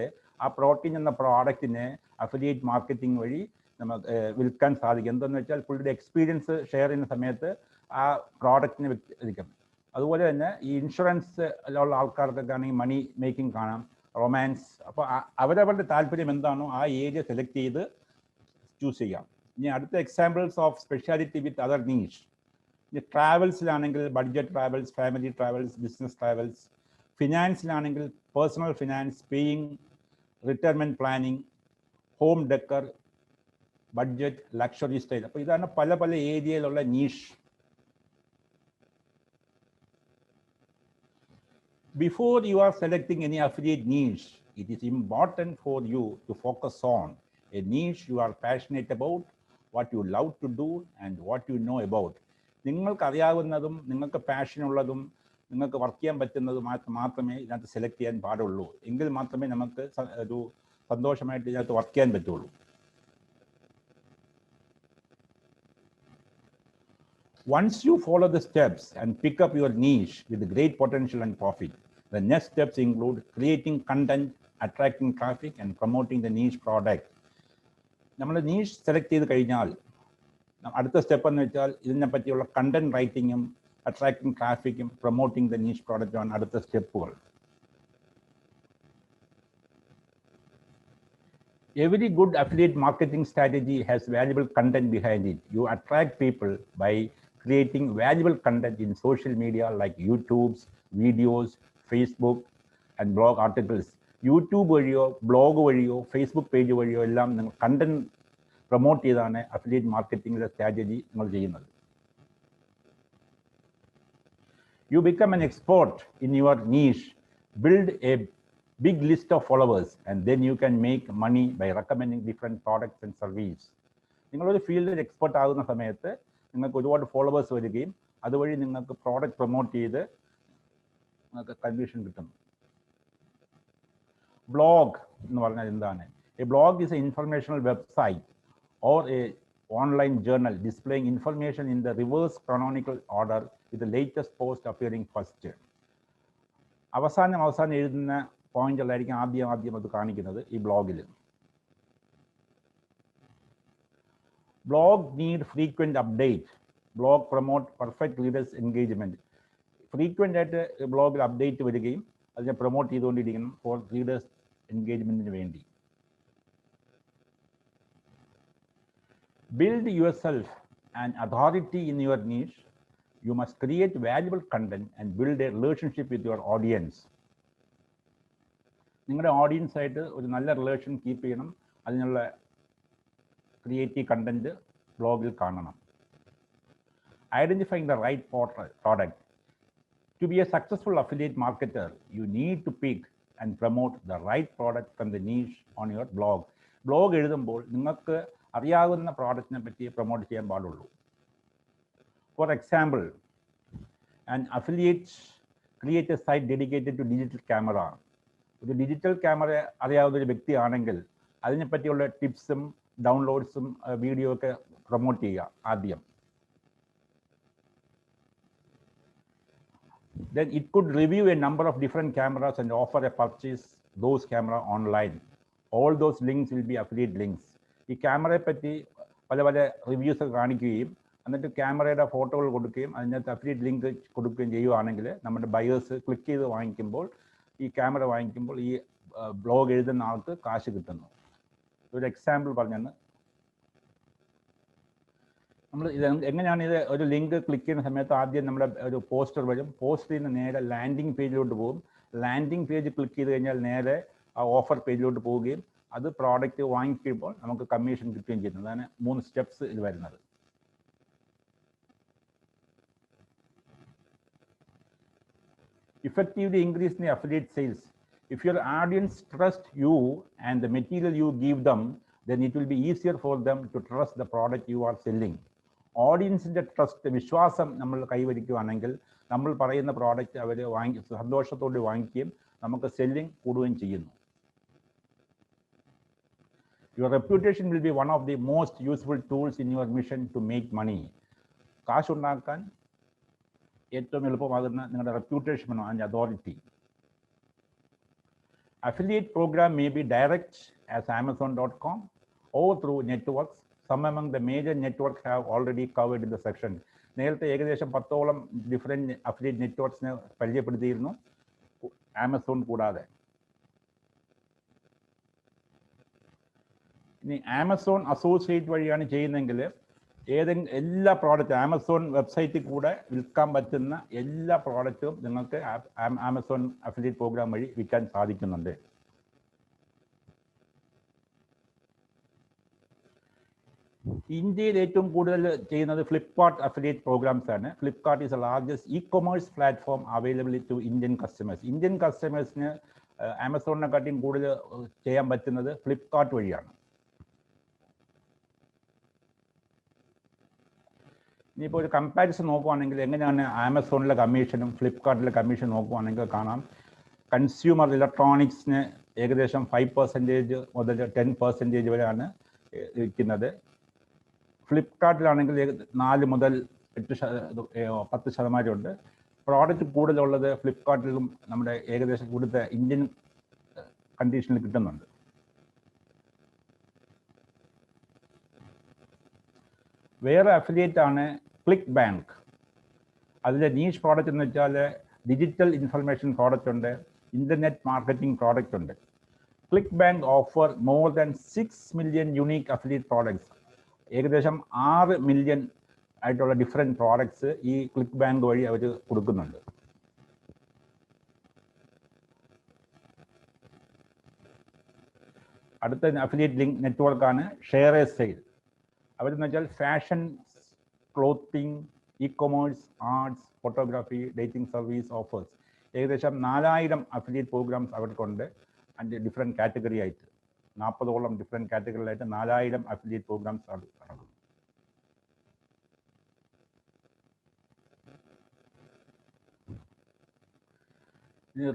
ആ പ്രോട്ടീൻ എന്ന പ്രോഡക്റ്റിനെ അഫിലിയേറ്റ് മാർക്കറ്റിംഗ് വഴി നമുക്ക് വിൽക്കാൻ സാധിക്കും. എന്തെന്ന് വെച്ചാൽ പുള്ളിയുടെ എക്സ്പീരിയൻസ് ഷെയർ ചെയ്യുന്ന സമയത്ത് ആ പ്രോഡക്റ്റിനെ വിൽക്കാം. അതുപോലെ തന്നെ ഈ ഇൻഷുറൻസ് ഉള്ള ആൾക്കാർക്കൊക്കെ ആണെങ്കിൽ മണി മേക്കിംഗ് കാണാം, റൊമാൻസ്. അപ്പോൾ അവരവരുടെ താല്പര്യം എന്താണോ ആ ഏരിയ സെലക്ട് ചെയ്ത് ചൂസ് ചെയ്യാം. ഇനി അടുത്ത examples of speciality with other niche. ഇനി ട്രാവൽസിലാണെങ്കിൽ budget travels, family travels, business travels. ഫിനാൻസിലാണെങ്കിൽ personal finance, paying, retirement planning, home decor, budget, luxury style. അപ്പോൾ ഇതാണ് പല പല ഏരിയയിലുള്ള niche. Before you are selecting any affiliate niche, it is important for you to focus on a niche you are passionate about, what you love to do and what you know about. നിങ്ങൾക്ക് അറിയാവുന്നതും നിങ്ങൾക്ക് പാഷനുള്ളതും നിങ്ങൾക്ക് വർക്ക് ചെയ്യാൻ പറ്റുന്നതും മാത്രമേ ഇതിനകത്ത് സെലക്ട് ചെയ്യാൻ പാടുള്ളൂ. എങ്കിൽ മാത്രമേ നമുക്ക് ഒരു സന്തോഷമായിട്ട് ഇതിനകത്ത് വർക്ക് ചെയ്യാൻ പറ്റുള്ളൂ. Once you follow the steps and pick up your niche with great potential and profit, the next steps include creating content, attracting traffic, and promoting the niche product. നമ്മൾ niche സെലക്ട് ചെയ്ത് കഴിഞ്ഞാൽ അടുത്ത സ്റ്റെപ്പ് എന്ന് വെച്ചാൽ ഇതിനെ പറ്റിയുള്ള കണ്ടന്റ് റൈറ്റിങ്ങും അട്രാക്ടിങ് ട്രാഫിക്കും പ്രൊമോട്ടിംഗ് ദ niche പ്രോഡക്റ്റുമാണ് അടുത്ത സ്റ്റെപ്പുകൾ. Every good affiliate marketing strategy has valuable content behind it. You attract people by creating valuable content in social media like YouTube, videos, Facebook, and blog articles. YouTube വഴിയോ ബ്ലോഗ് വഴിയോ ഫേസ്ബുക്ക് പേജ് വഴിയോ എല്ലാം നിങ്ങൾ കണ്ടന്റ് പ്രൊമോട്ട് ചെയ്താണ് അഫിലിയേറ്റ് മാർക്കറ്റിംഗിലെ സ്ട്രാറ്റജി നിങ്ങൾ ചെയ്യുന്നത്. You become an expert in your niche, build a big list of followers, and then you can make money by recommending different products and services. നിങ്ങളൊരു ഫീൽഡിൽ എക്സ്പെർട്ട് ആകുന്ന സമയത്ത് നിങ്ങൾക്ക് ഒരുപാട് ഫോളോവേഴ്സ് വരികയും അതുവഴി നിങ്ങൾക്ക് പ്രോഡക്റ്റ് പ്രൊമോട്ട് ചെയ്ത് നിങ്ങൾക്ക് കൺവേഷൻ കിട്ടുന്നു. ബ്ലോഗ് എന്ന് പറഞ്ഞാൽ എന്താണ്? A blog is A informational website or a online journal displaying information in the reverse chronological order with the latest post appearing first. അവസാനം എഴുതുന്ന പോയിന്റുകളായിരിക്കും ആദ്യം അത് കാണിക്കുന്നത് ഈ ബ്ലോഗിൽ. Blog need frequent update. Blog promote perfect readers engagement. Frequent ആയിട്ട് ബ്ലോഗിൽ അപ്ഡേറ്റ് വരികയും അതിനെ പ്രൊമോട്ട് ചെയ്തുകൊണ്ടിരിക്കണം ഫോർ റീഡേഴ്സ് എൻഗേജ്മെന്റിന് വേണ്ടി. Build yourself an authority in your niche. You must create valuable content and build a relationship with your audience. നിങ്ങളുടെ ഓഡിയൻസ് ആയിട്ട് ഒരു നല്ല റിലേഷൻ കീപ്പ് ചെയ്യണം. അതിനുള്ള ക്രിയേറ്റീവ് കണ്ടന്റ് ബ്ലോഗിൽ കാണണം. Identifying the right product. To be a successful affiliate marketer, you need to pick and promote the right product from the niche on your blog. Blog എഴുതുമ്പോൾ നിങ്ങൾക്ക് അറിയാവുന്ന പ്രോഡക്റ്റിനെ പറ്റി പ്രൊമോട്ട് ചെയ്യാൻ പാടുള്ളൂ. For example, an affiliate create a site dedicated to digital camera. ഒരു ഡിജിറ്റൽ ക്യാമറ അറിയാവുന്ന ഒരു വ്യക്തിയാണെങ്കിൽ അതിനെപ്പറ്റിയുള്ള ടിപ്സും ഡൗൺലോഡ്സും വീഡിയോ ഒക്കെ പ്രൊമോട്ട് ചെയ്യുക ആദ്യം. Then it could review a number of different cameras and offer a purchase those camera online. All those links will be affiliate links. ഈ ക്യാമറയെ പറ്റി പല റിവ്യൂസ് കാണിക്കുകയും എന്നിട്ട് ക്യാമറയുടെ ഫോട്ടോകൾ കൊടുക്കുകയും അതിനകത്ത് അഫിലിയേറ്റ് ലിങ്ക് കൊടുക്കുകയും ചെയ്യുകയാണെങ്കിൽ നമ്മുടെ ബയേഴ്സ് ക്ലിക്ക് ചെയ്ത് വാങ്ങിക്കുമ്പോൾ ഈ ക്യാമറ വാങ്ങിക്കുമ്പോൾ ഈ ബ്ലോഗ് എഴുതുന്ന ആൾക്ക് കാശ് കിട്ടുന്നു. ഒരു എക്സാമ്പിൾ പറഞ്ഞാണ്. നമ്മൾ ഇത് എങ്ങനെയാണ് ഇത് ഒരു ലിങ്ക് ക്ലിക്ക് ചെയ്യുന്ന സമയത്ത് ആദ്യം നമ്മുടെ ഒരു പോസ്റ്റർ വരും. പോസ്റ്ററിൽ നിന്ന് നേരെ ലാൻഡിങ് പേജിലോട്ട് പോകും. ലാൻഡിങ് പേജ് ക്ലിക്ക് ചെയ്ത് കഴിഞ്ഞാൽ നേരെ ആ ഓഫർ പേജിലോട്ട് പോവുകയും അത് പ്രോഡക്റ്റ് വാങ്ങിക്കുമ്പോൾ നമുക്ക് കമ്മീഷൻ കിട്ടുകയും ചെയ്യുന്നത്. അതാണ് 3 സ്റ്റെപ്സ് ഇത് വരുന്നത്. Effectively increase the affiliate sales. If your audience trust you and the material you give them, then it will be easier for them to trust the product you are selling. ഓഡിയൻസിൻ്റെ ട്രസ്റ്റ്, വിശ്വാസം നമ്മൾ കൈവരിക്കുകയാണെങ്കിൽ നമ്മൾ പറയുന്ന പ്രോഡക്റ്റ് അവർ സന്തോഷത്തോടെ വാങ്ങിക്കുകയും നമുക്ക് സെല്ലിംഗ് കൂടുകയും ചെയ്യുന്നു. Your reputation will be one of the most useful tools in your mission to make money. കാശ് ഉണ്ടാക്കാൻ ഏറ്റവും എളുപ്പമാകുന്ന നിങ്ങളുടെ reputation and authority. Affiliate program may be direct as Amazon.com or through networks. Some among the major networks have already covered in the section. നേരത്തെ ഏകദേശം 10ഓളം ഡിഫറെൻറ്റ് അഫിലിയേറ്റ് നെറ്റ്വർക്ക്സിനെ പരിചയപ്പെടുത്തിയിരുന്നു, ആമസോൺ കൂടാതെ. ഇനി ആമസോൺ അസോസിയേറ്റ് വഴിയാണ് ചെയ്യുന്നതെങ്കിൽ എല്ലാ പ്രോഡക്റ്റും ആമസോൺ വെബ്സൈറ്റിൽ കൂടെ വിൽക്കാൻ പറ്റുന്ന എല്ലാ പ്രോഡക്റ്റും നിങ്ങൾക്ക് ആമസോൺ അഫിലിയേറ്റ് പ്രോഗ്രാം വഴി വിൽക്കാൻ സാധിക്കുന്നുണ്ട്. ഇന്ത്യയിൽ ഏറ്റവും കൂടുതൽ ചെയ്യുന്നത് ഫ്ലിപ്കാർട്ട് അഫിലിയേറ്റ് പ്രോഗ്രാംസ് ആണ്. Flipkart is the largest e commerce platform available to Indian customers. Indian കസ്റ്റമേഴ്സിന് ആമസോണിനെക്കാട്ടിയും കൂടുതൽ ചെയ്യാൻ പറ്റുന്നത് ഫ്ലിപ്കാർട്ട് വഴിയാണ്. ഇനിയിപ്പോൾ ഒരു കമ്പാരിസൺ നോക്കുവാണെങ്കിൽ എങ്ങനെയാണ് ആമസോണിലെ കമ്മീഷനും ഫ്ലിപ്കാർട്ടിലെ കമ്മീഷൻ നോക്കുവാണെങ്കിൽ കാണാം. കൺസ്യൂമർ ഇലക്ട്രോണിക്സിന് ഏകദേശം 5% മുതൽ 10% വരെയാണ് വിൽക്കുന്നത്. ഫ്ലിപ്കാർട്ടിലാണെങ്കിൽ 4 മുതൽ 10% പ്രോഡക്റ്റ് കൂടുതലുള്ളത് ഫ്ലിപ്കാർട്ടിലും നമ്മുടെ ഏകദേശം കൂടുതൽ ഇന്ത്യൻ കണ്ടീഷനിൽ കിട്ടുന്നുണ്ട്. വേറെ അഫിലിയേറ്റ് ആണ് ക്ലിക്ക് ബാങ്ക്. അതിലെ നീഷ് പ്രോഡക്റ്റ് എന്ന് വെച്ചാൽ ഡിജിറ്റൽ ഇൻഫർമേഷൻ പ്രോഡക്റ്റ് ഉണ്ട്, ഇന്റർനെറ്റ് മാർക്കറ്റിംഗ് പ്രോഡക്റ്റ് ഉണ്ട്. Click bank offer more than 6 million unique affiliate products. ഏകദേശം 6 million ആയിട്ടുള്ള ഡിഫറെൻറ്റ് പ്രോഡക്ട്സ് ഈ ക്ലിക്ക് ബാങ്ക് വഴി അവർ കൊടുക്കുന്നുണ്ട്. അടുത്ത അഫിലിയേറ്റ് ലിങ്ക് നെറ്റ്വർക്കാണ് ഷെയർ എ സെയിൽ. അവരെന്ന് വെച്ചാൽ fashion, clothing, e-commerce, arts, photography, dating service offers. ഏകദേശം 4000 അഫിലിയേറ്റ് പ്രോഗ്രാംസ് അവർക്കുണ്ട്. അതിൻ്റെ ഡിഫറെൻറ്റ് കാറ്റഗറി ആയിട്ട് 40ഓളം ഡിഫറെൻറ്റ് കാറ്റഗറിയിലായിട്ട് 4000 അഫിലിയേറ്റ് പ്രോഗ്രാംസ് നടക്കും.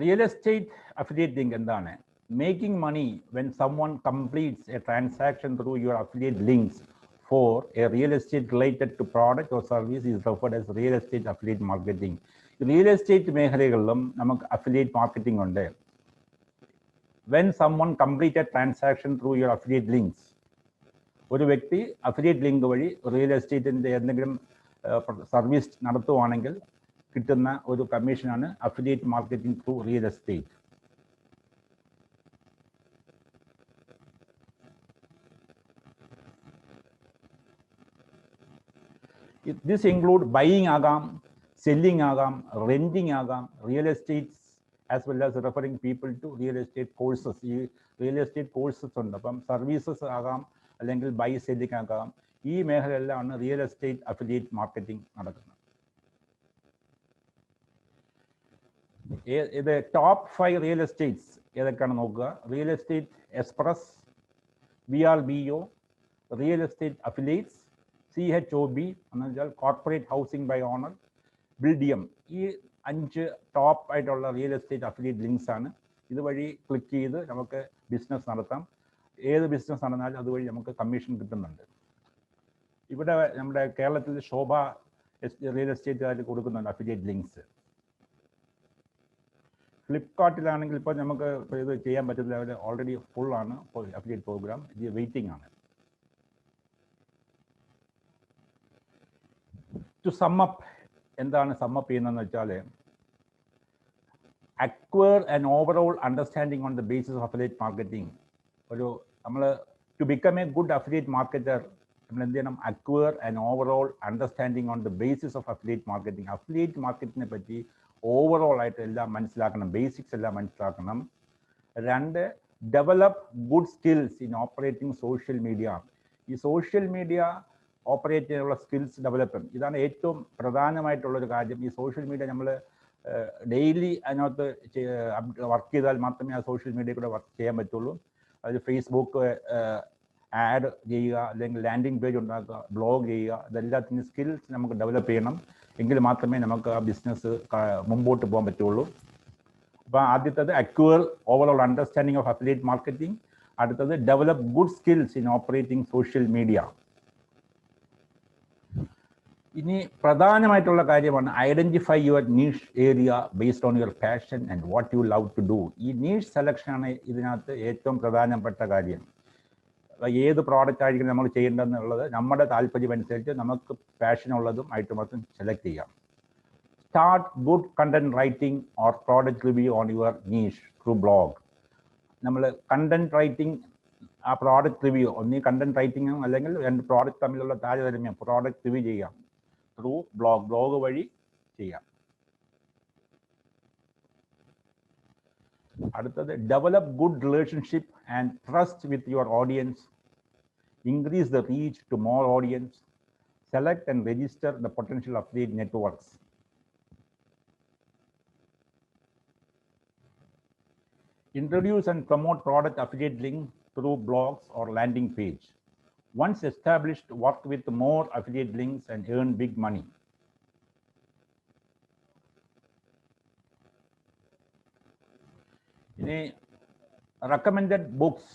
റിയൽ എസ്റ്റേറ്റ് അഫിലിയേറ്റ് ലിങ്ക് എന്താണ്? Making money when someone completes a transaction through your affiliate links for a real estate related to product or service is referred as real estate affiliate marketing. Real estate മേഖലകളിലും നമുക്ക് affiliate marketing ഉണ്ട്. When someone complete a transaction through your affiliate links, ഒരു വ്യക്തി affiliate ലിങ്ക് വഴി റിയൽ എസ്റ്റേറ്റിൻ്റെ എന്തെങ്കിലും സർവീസ് നടത്തുവാണെങ്കിൽ കിട്ടുന്ന ഒരു കമ്മീഷനാണ് affiliate marketing through real estate. This include buying ആകാം, selling ആകാം, renting ആകാം, real estates as well as referring people to real estate courses. ഈ റിയൽ എസ്റ്റേറ്റ് കോഴ്സസ് ഉണ്ട്. അപ്പം സർവീസസ് ആകാം, അല്ലെങ്കിൽ ബൈ സെല്ലിംഗ് ആകാം. ഈ മേഖലയിലാണ് റിയൽ എസ്റ്റേറ്റ് അഫിലിയേറ്റ് മാർക്കറ്റിംഗ് നടക്കുന്നത്. ഇത് ടോപ്പ് 5 റിയൽ എസ്റ്റേറ്റ്സ് ഏതൊക്കെയാണ് നോക്കുക. Real estate express, VRBO, real estate affiliates, CHOB എന്ന് വെച്ചാൽ കോർപ്പറേറ്റ് ഹൗസിംഗ് ബൈ ഓണർ, ബിൽഡിയം. ഈ 5 ടോപ്പ് ആയിട്ടുള്ള റിയൽ എസ്റ്റേറ്റ് അഫിലിയേറ്റ് ലിങ്ക്സ് ആണ്. ഇതുവഴി ക്ലിക്ക് ചെയ്ത് നമുക്ക് ബിസിനസ് നടത്താം. ഏത് ബിസിനസ് നടന്നാലും അതുവഴി നമുക്ക് കമ്മീഷൻ കിട്ടുന്നുണ്ട്. ഇവിടെ നമ്മുടെ കേരളത്തിൽ ശോഭ റിയൽ എസ്റ്റേറ്റുകാർ കൊടുക്കുന്നുണ്ട് അഫിലിയേറ്റ് ലിങ്ക്സ്. ഫ്ലിപ്കാർട്ടിലാണെങ്കിൽ ഇപ്പോൾ നമുക്ക് ഇത് ചെയ്യാൻ പറ്റത്തില്ല, അവർ ഓൾറെഡി ഫുള്ളാണ് അഫിലിയേറ്റ് പ്രോഗ്രാം. ഇത് വെയിറ്റിംഗ് ആണ്. ടു സമ്മപ്പ്, എന്താണ് സമ്മപ്പ് ചെയ്യുന്നതെന്ന് വെച്ചാൽ acquire and overall understanding on the basis of affiliate marketing. ഒരു നമ്മൾ to become a good affiliate marketer നമ്മൾ എന്ത് ചെയ്യണം? Acquire and overall understanding on the basis of affiliate marketing. Affiliate മാർക്കറ്റിനെ പറ്റി ഓവറോൾ ആയിട്ട് എല്ലാം മനസ്സിലാക്കണം, ബേസിക്സ് എല്ലാം മനസ്സിലാക്കണം. 2, develop good skills in operating social media. ഈ സോഷ്യൽ മീഡിയ ഓപ്പറേറ്റ് ചെയ്യാനുള്ള സ്കിൽസ് ഡെവലപ്പ് ചെയ്യണം. ഇതാണ് ഏറ്റവും പ്രധാനമായിട്ടുള്ളൊരു കാര്യം. ഈ സോഷ്യൽ മീഡിയ നമ്മൾ ഡെയിലി അതിനകത്ത് വർക്ക് ചെയ്താൽ മാത്രമേ ആ സോഷ്യൽ മീഡിയ കൂടെ വർക്ക് ചെയ്യാൻ പറ്റുള്ളൂ. അതിൽ ഫേസ്ബുക്ക് ആഡ് ചെയ്യുക, അല്ലെങ്കിൽ ലാൻഡിംഗ് പേജ് ഉണ്ടാക്കുക, ബ്ലോഗ് ചെയ്യുക, ഇതെല്ലാത്തിനും സ്കിൽസ് നമുക്ക് ഡെവലപ്പ് ചെയ്യണം. എങ്കിൽ മാത്രമേ നമുക്ക് ആ ബിസിനസ് മുമ്പോട്ട് പോകാൻ പറ്റുള്ളൂ. അപ്പോൾ ആദ്യത്തേത് acquire overall understanding of affiliate marketing. അടുത്തത് develop good skills in operating social media. ഇനി പ്രധാനമായിട്ടുള്ള കാര്യമാണ് identify your niche area based on your passion and what you love to do. ഈ നീഷ് സെലക്ഷനാണ് ഇതിനകത്ത് ഏറ്റവും പ്രധാനപ്പെട്ട കാര്യം. ഏത് പ്രോഡക്റ്റ് ആയിരിക്കും നമ്മൾ ചെയ്യേണ്ടതെന്നുള്ളത് നമ്മുടെ താല്പര്യം അനുസരിച്ച് നമുക്ക് പാഷനുള്ളതും ആയിട്ട് മാത്രം സെലക്ട് ചെയ്യാം. Start good content writing or product review on your niche through blog. നമ്മൾ കണ്ടന്റ് റൈറ്റിംഗ്, ആ പ്രോഡക്റ്റ് റിവ്യൂ, ഒന്നീ കണ്ടന്റ് റൈറ്റിംഗും അല്ലെങ്കിൽ 2 പ്രോഡക്റ്റ് തമ്മിലുള്ള താരതമ്യം പ്രോഡക്റ്റ് റിവ്യൂ ചെയ്യാം ത്രൂ ബ്ലോഗ് വഴി ചെയ്യാം. അടുത്തത് develop good relationship and trust with your audience. Increase the reach to more audience. Select and register the potential affiliate networks. Introduce and promote product affiliate link through blogs or landing page. Once established, work with more affiliate links and earn big money. ഇനി recommended books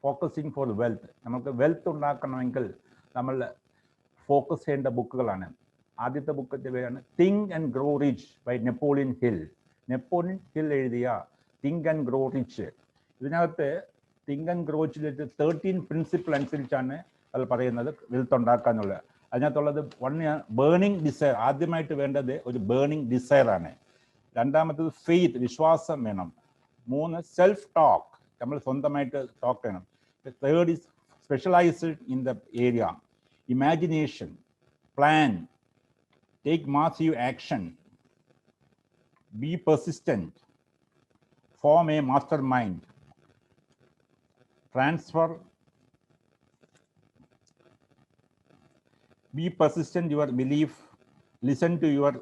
focusing for wealth. നമുക്ക് വെൽത്ത് ഉണ്ടാക്കണമെങ്കിൽ നമ്മൾ ഫോക്കസ് ചെയ്യേണ്ട ബുക്കുകളാണ്. ആദ്യത്തെ ബുക്കിൻ്റെ പേരാണ് think and grow rich by Napoleon Hill. Napoleon Hill എഴുതിയ തിങ്ക് ആൻഡ് ഗ്രോ റിച്ച്. ഇതിനകത്ത് തിങ്ക് ആൻഡ് ഗ്രോ റിച്ചിൽ 13 പ്രിൻസിപ്പിൾ അനുസരിച്ചാണ് അത് പറയുന്നത് വെൽത്ത് ഉണ്ടാക്കാന്നുള്ളത്. അതിനകത്തുള്ളത് ബേണിംഗ് ഡിസയർ. ആദ്യമായിട്ട് വേണ്ടത് ഒരു ബേണിംഗ് ഡിസയറാണ്. രണ്ടാമത്തത് ഫെയ്ത്ത്, വിശ്വാസം വേണം. 3 സെൽഫ് ടോക്ക്, നമ്മൾ സ്വന്തമായിട്ട് ടോക്ക് ചെയ്യണം. Third is specialised in the area. Imagination, plan, take massive action, be persistent, form a mastermind, be persistent your belief, listen to your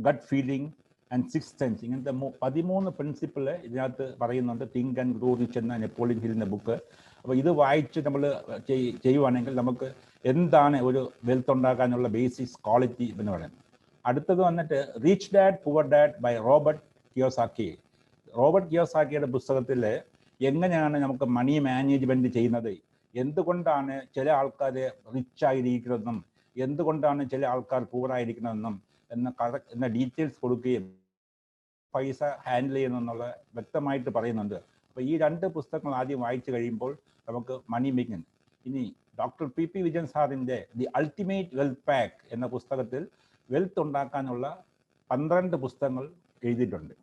gut feeling and sixth sense. ഇങ്ങനത്തെ 13 പ്രിൻസിപ്പിൾ ഇതിനകത്ത് പറയുന്നുണ്ട് തിങ്ക് ആൻഡ് ഗ്രോ റിച്ച് എന്ന നെപ്പോളിയൻ ഹിലിൻ്റെ ബുക്ക്. അപ്പോൾ ഇത് വായിച്ച് നമ്മൾ ചെയ്യുവാണെങ്കിൽ നമുക്ക് എന്താണ് ഒരു വെൽത്ത് ഉണ്ടാക്കാനുള്ള ബേസിക്സ് ക്വാളിറ്റി എന്ന് പറയുന്നത്. അടുത്തത് വന്നിട്ട് rich dad poor dad by Robert Kiyosaki. Robert കിയോസാക്കിയുടെ പുസ്തകത്തിൽ എങ്ങനെയാണ് നമുക്ക് മണി മാനേജ്മെൻറ്റ് ചെയ്യുന്നത്, എന്തുകൊണ്ടാണ് ചില ആൾക്കാർ റിച്ച് ആയിരിക്കുന്നതെന്നും എന്തുകൊണ്ടാണ് ചില ആൾക്കാർ പൂറായിരിക്കണമെന്നും എന്ന ഡീറ്റെയിൽസ് കൊടുക്കുകയും പൈസ ഹാൻഡിൽ ചെയ്യുന്നെന്നുള്ള വ്യക്തമായിട്ട് പറയുന്നുണ്ട്. അപ്പോൾ ഈ 2 പുസ്തകങ്ങൾ ആദ്യം വായിച്ചു കഴിയുമ്പോൾ നമുക്ക് മണി മേക്കിംഗ്. ഇനി ഡോക്ടർ PP വിജയൻ സാറിൻ്റെ ദി അൾട്ടിമേറ്റ് വെൽത്ത് പാക്ക് എന്ന പുസ്തകത്തിൽ വെൽത്ത് ഉണ്ടാക്കാനുള്ള 12 പുസ്തകങ്ങൾ എഴുതിയിട്ടുണ്ട്.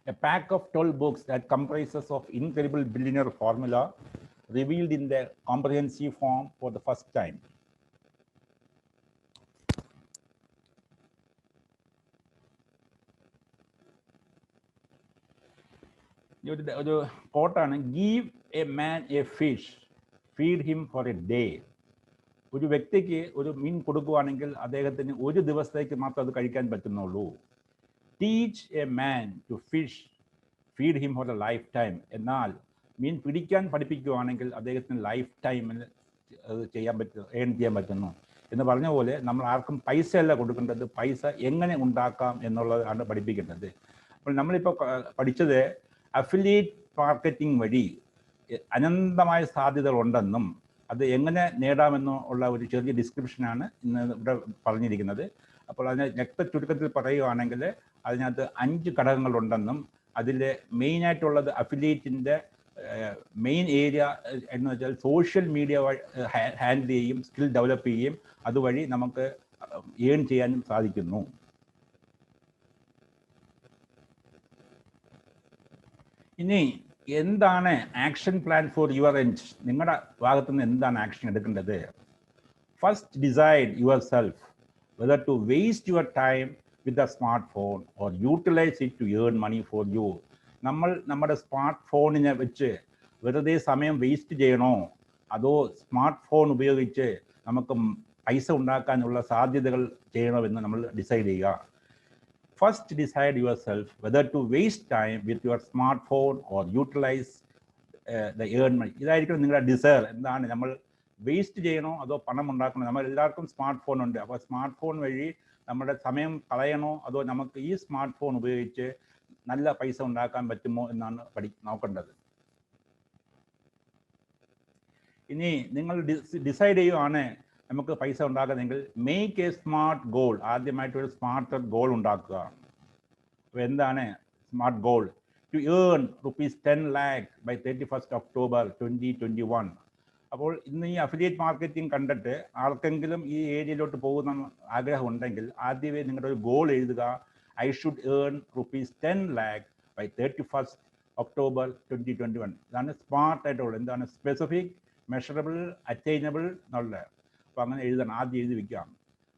A pack of 12 books that comprises of incredible billionaire formula revealed in their comprehensive form for the first time. ഒരു കോട്ടാണ്, give a man a fish, feed him for a day. ഒരു വ്യക്തിക്ക് ഒരു മീൻ കൊടുക്കുകയാണെങ്കിൽ അദ്ദേഹത്തിന് ഒരു ദിവസത്തേക്ക് മാത്രം അത് കഴിക്കാൻ പറ്റുന്നുള്ളൂ. Teach a man to fish, feed him for a lifetime. എന്നാൽ മീൻ പിടിക്കാൻ പഠിപ്പിക്കുകയാണെങ്കിൽ അദ്ദേഹത്തിന് ലൈഫ് ടൈമിൽ അത് ഏൺ ചെയ്യാൻ പറ്റുന്നു എന്ന് പറഞ്ഞ പോലെ നമ്മൾ ആർക്കും പൈസ അല്ല കൊടുക്കേണ്ടത്, പൈസ എങ്ങനെ ഉണ്ടാക്കാം എന്നുള്ളതാണ് പഠിപ്പിക്കേണ്ടത്. അപ്പോൾ നമ്മളിപ്പോൾ പഠിച്ചത് അഫിലിയേറ്റ് മാർക്കറ്റിംഗ് വഴി അനന്തമായ സാധ്യതകളുണ്ടെന്നും അത് എങ്ങനെ നേടാമെന്നും ഉള്ള ഒരു ചെറിയ ഡിസ്ക്രിപ്ഷനാണ് ഇന്ന് ഇവിടെ പറഞ്ഞിരിക്കുന്നത്. അപ്പോൾ അതിനെ ചുരുക്കത്തിൽ പറയുകയാണെങ്കിൽ അതിനകത്ത് 5 ഘടകങ്ങളുണ്ടെന്നും അതിൽ മെയിനായിട്ടുള്ളത് അഫിലിയേറ്റിൻ്റെ മെയിൻ ഏരിയ എന്ന് വെച്ചാൽ സോഷ്യൽ മീഡിയ ഹാൻഡിൽ ചെയ്യും, സ്കിൽ ഡെവലപ്പ് ചെയ്യും, അതുവഴി നമുക്ക് ഏൺ ചെയ്യാനും സാധിക്കുന്നു. ഇനി എന്താണ് action plan for your end? നിങ്ങളുടെ ഭാഗത്തു നിന്ന് എന്താണ് ആക്ഷൻ എടുക്കേണ്ടത്? First decide yourself whether to waste your time with a smart phone or utilise it to earn money for you. നമ്മൾ നമ്മുടെ സ്മാർട്ട് ഫോണിനെ വെച്ച് വെറുതെ സമയം വേസ്റ്റ് ചെയ്യണോ, അതോ സ്മാർട്ട് ഫോൺ ഉപയോഗിച്ച് നമുക്ക് പൈസ ഉണ്ടാക്കാനുള്ള സാധ്യതകൾ ചെയ്യണമെന്ന് നമ്മൾ ഡിസൈഡ് ചെയ്യുക. First decide yourself whether to waste time with your smartphone or utilize the earn money. ഇതായിരിക്കും നിങ്ങളുടെ ഡിസയർ. എന്താണ്, നമ്മൾ വേസ്റ്റ് ചെയ്യണോ അതോ പണം ഉണ്ടാക്കണോ? നമ്മൾ എല്ലാവർക്കും സ്മാർട്ട് ഫോൺ ഉണ്ട്. അപ്പോൾ സ്മാർട്ട് ഫോൺ വഴി നമ്മുടെ സമയം കളയണോ അതോ നമുക്ക് ഈ സ്മാർട്ട് ഫോൺ ഉപയോഗിച്ച് നല്ല പൈസ ഉണ്ടാക്കാൻ പറ്റുമോ എന്നാണ് നോക്കേണ്ടത്. ഇനി നിങ്ങൾ ഡിസൈഡ് ചെയ്യുവാണ് നമുക്ക് പൈസ ഉണ്ടാക്കുന്നെങ്കിൽ മേക്ക് എ സ്മാർട്ട് ഗോൾ. ആദ്യമായിട്ടൊരു സ്മാർട്ട് ഗോൾ ഉണ്ടാക്കുക. അപ്പോൾ എന്താണ് smart goal? To earn ₹10 lakh by 31st October 2021. അപ്പോൾ ഇന്ന് ഈ അഫിലിയേറ്റ് മാർക്കറ്റിംഗ് കണ്ടിട്ട് ആർക്കെങ്കിലും ഈ ഏരിയയിലോട്ട് പോകുന്ന ആഗ്രഹം ഉണ്ടെങ്കിൽ ആദ്യമേ നിങ്ങളുടെ ഒരു ഗോൾ എഴുതുക. I should earn ₹10 lakh by 31st October 2021. ഇതാണ് സ്മാർട്ടായിട്ടുള്ളത്. എന്താണ് സ്പെസിഫിക്, മെഷറബിൾ, അറ്റൈനബിൾ എന്നുള്ളത്. അപ്പോൾ അങ്ങനെ എഴുതണം, ആദ്യം എഴുതി വയ്ക്കാം.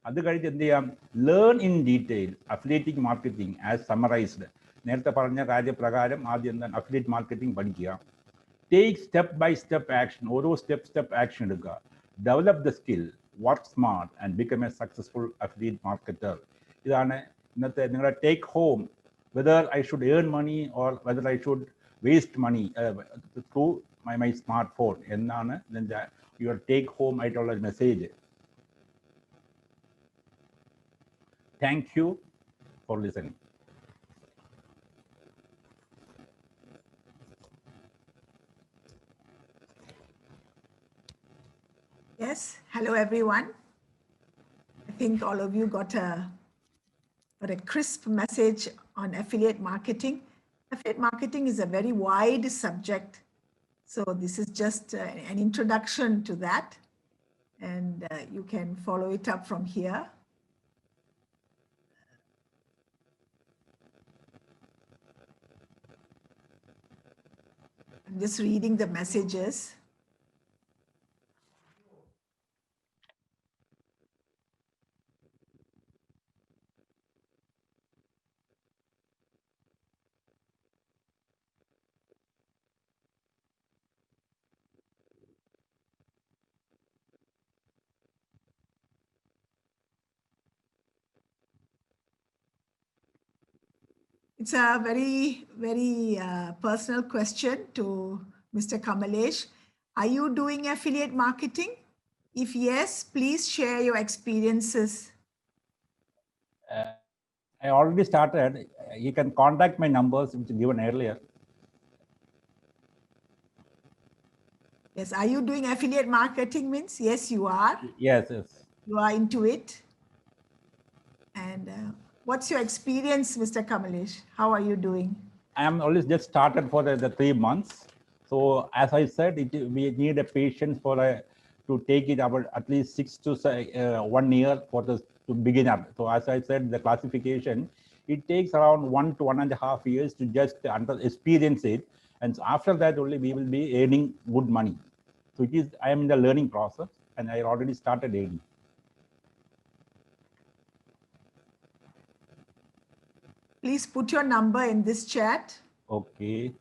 അത് കഴിഞ്ഞ് എന്ത് ചെയ്യാം? Learn in detail affiliate marketing as summarised. നേരത്തെ പറഞ്ഞ കാര്യപ്രകാരം ആദ്യം എന്താണ് അഫിലിയേറ്റ് മാർക്കറ്റിംഗ് പഠിക്കുക. Take step by step action. ഓരോ സ്റ്റെപ്പ് ആക്ഷൻ എടുക്കുക. Develop the skill, work smart and become a successful affiliate marketer. ഇതാണ് ഇന്നത്തെ നിങ്ങളുടെ take home. Whether I should earn money or whether I should waste money through my smart phone എന്നാണ് ഇതിൻ്റെ യുവർ ടേക്ക് ഹോം ആയിട്ടുള്ള ഒരു message. Thank you for listening. Yes. Hello, everyone. I think all of you got a crisp message on affiliate marketing. Affiliate marketing is a very wide subject. So this is just an introduction to that. And you can follow it up from here. I'm just reading the messages. It's a very, very personal question to Mr. Kamalesh. Are you doing affiliate marketing? If yes, please share your experiences. I already started. You can contact my numbers, which given earlier. Yes, are you doing affiliate marketing means? Yes, you are. Yes, yes. You are into it. And what's your experience, Mr. Kamalesh? How are you doing? I am always just started for the 3 months. So as I said, we need a patience for to take it about at least 6 to 1 year for the to begin up. So as I said, the classification, it takes around 1 to 1.5 years to just experience it. And so after that only we will be earning good money. So I am in the learning process and I already started earning. Please put your number in this chat. Okay.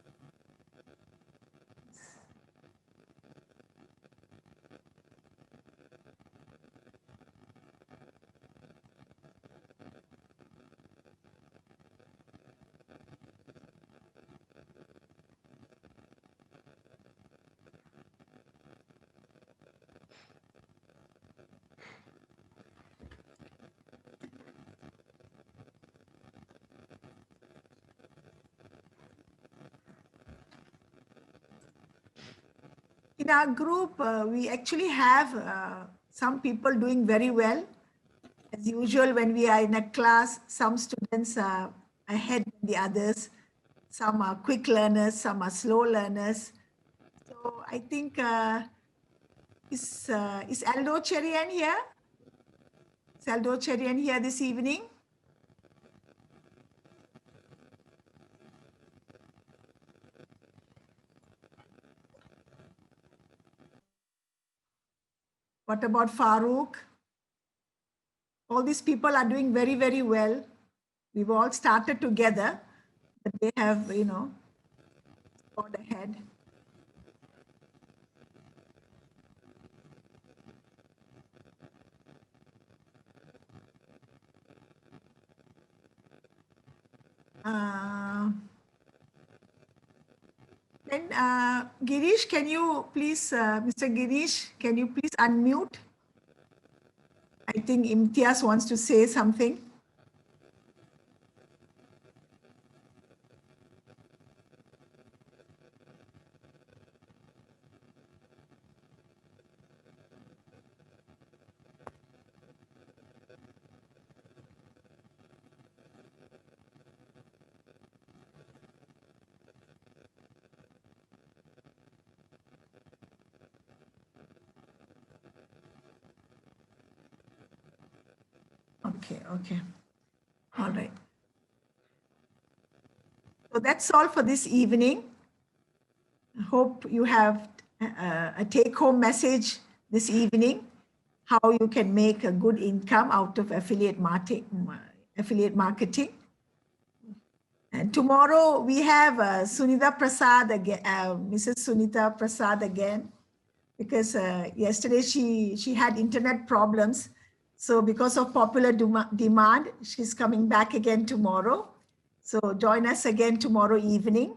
In our group, we actually have some people doing very well. As usual, when we are in a class, some students are ahead than the others. Some are quick learners, some are slow learners. So I think, is Aldo Cherian here? Is Aldo Cherian here this evening? What about Farooq? All these people are doing very, very well. We've all started together, but they have, gone ahead. Then Girish, can you please, Mr. Girish, can you please unmute? I think Imtiaz wants to say something. Okay. All right. So that's all for this evening. I hope you have a take-home message this evening, how you can make a good income out of affiliate marketing. And tomorrow we have Sunita Prasad again, Mrs. Sunita Prasad again, because yesterday she had internet problems. So because of popular demand, she's coming back again tomorrow. So join us again tomorrow evening.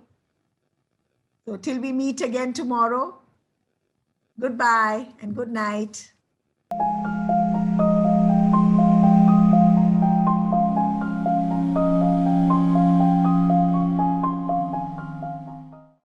So till we meet again tomorrow, goodbye and good night.